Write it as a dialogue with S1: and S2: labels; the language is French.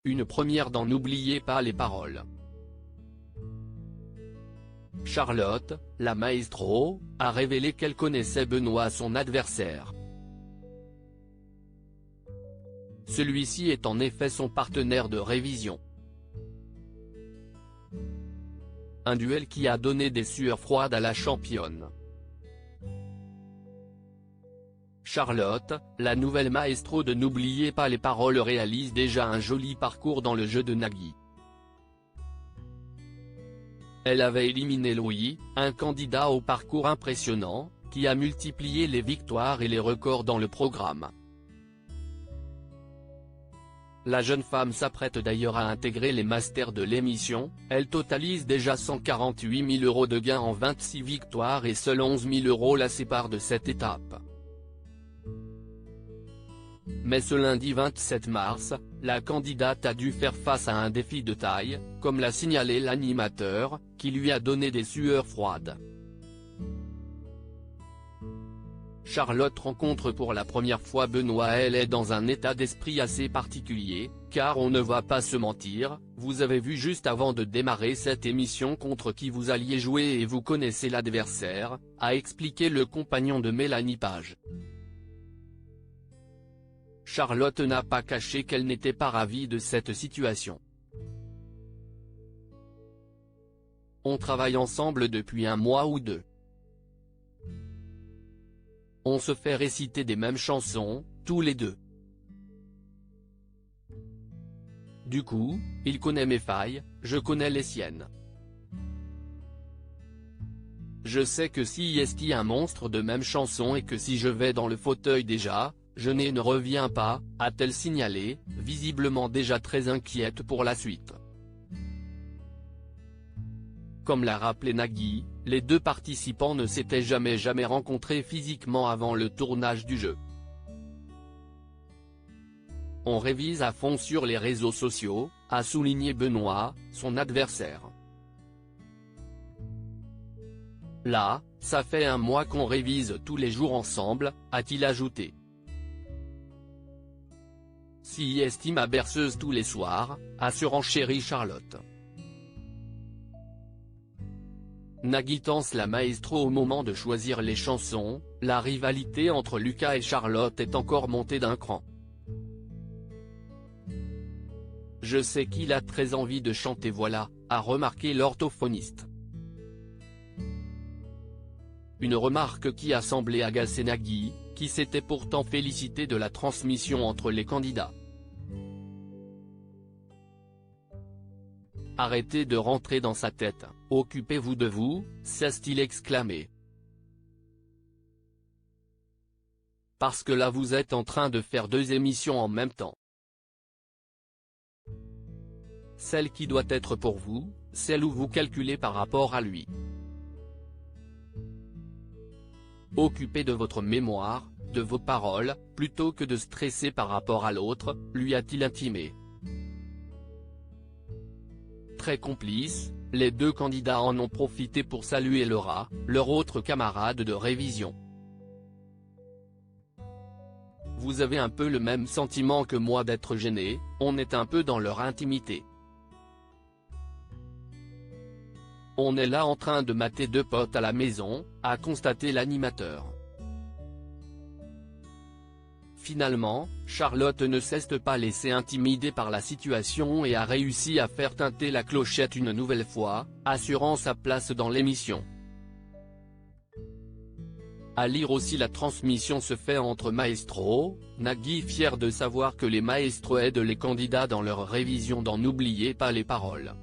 S1: une première dans N'oubliez pas les paroles. Charlotte, la maestro, a révélé qu'elle connaissait Benoît, son adversaire. Celui-ci est en effet son partenaire de révision. Un duel qui a donné des sueurs froides à la championne. Charlotte, la nouvelle maestro de N'oubliez pas les paroles, réalise déjà un joli parcours dans le jeu de Nagui. Elle avait éliminé Louis, un candidat au parcours impressionnant, qui a multiplié les victoires et les records dans le programme. La jeune femme s'apprête d'ailleurs à intégrer les masters de l'émission, elle totalise déjà 148 000 € de gains en 26 victoires et seuls 11 000 € la séparent de cette étape. Mais ce lundi 27 mars, la candidate a dû faire face à un défi de taille, comme l'a signalé l'animateur, qui lui a donné des sueurs froides. Charlotte rencontre pour la première fois Benoît. Elle est dans un état d'esprit assez particulier, car on ne va pas se mentir, vous avez vu juste avant de démarrer cette émission contre qui vous alliez jouer et vous connaissez l'adversaire, a expliqué le compagnon de Mélanie Page. Charlotte n'a pas caché qu'elle n'était pas ravie de cette situation. On travaille ensemble depuis un mois ou deux. On se fait réciter des mêmes chansons, tous les deux. Du coup, il connaît mes failles, je connais les siennes. Je sais que si est un monstre de même chanson et que si je vais dans le fauteuil déjà, je ne reviens pas, a-t-elle signalé, visiblement déjà très inquiète pour la suite. Comme l'a rappelé Nagui, les deux participants ne s'étaient jamais rencontrés physiquement avant le tournage du jeu. On révise à fond sur les réseaux sociaux, a souligné Benoît, son adversaire. Là, ça fait un mois qu'on révise tous les jours ensemble, a-t-il ajouté. Si estime ma berceuse tous les soirs, a surenchéri Charlotte. Nagui tense la maestro au moment de choisir les chansons, la rivalité entre Lucas et Charlotte est encore montée d'un cran. Je sais qu'il a très envie de chanter, voilà, a remarqué l'orthophoniste. Une remarque qui a semblé agacer Nagui, qui s'était pourtant félicité de la transmission entre les candidats. Arrêtez de rentrer dans sa tête, occupez-vous de vous, s'est-il exclamé. Parce que là vous êtes en train de faire deux émissions en même temps. Celle qui doit être pour vous, celle où vous calculez par rapport à lui. Occupez de votre mémoire, de vos paroles, plutôt que de stresser par rapport à l'autre, lui a-t-il intimé. Très complices, les deux candidats en ont profité pour saluer Laura, leur autre camarade de révision. Vous avez un peu le même sentiment que moi d'être gêné, on est un peu dans leur intimité. On est là en train de mater deux potes à la maison, a constaté l'animateur. Finalement, Charlotte ne s'est pas laissée intimider par la situation et a réussi à faire tinter la clochette une nouvelle fois, assurant sa place dans l'émission. À lire aussi, la transmission se fait entre maestros, Nagui fier de savoir que les maestros aident les candidats dans leur révision dans N'oubliez pas les paroles.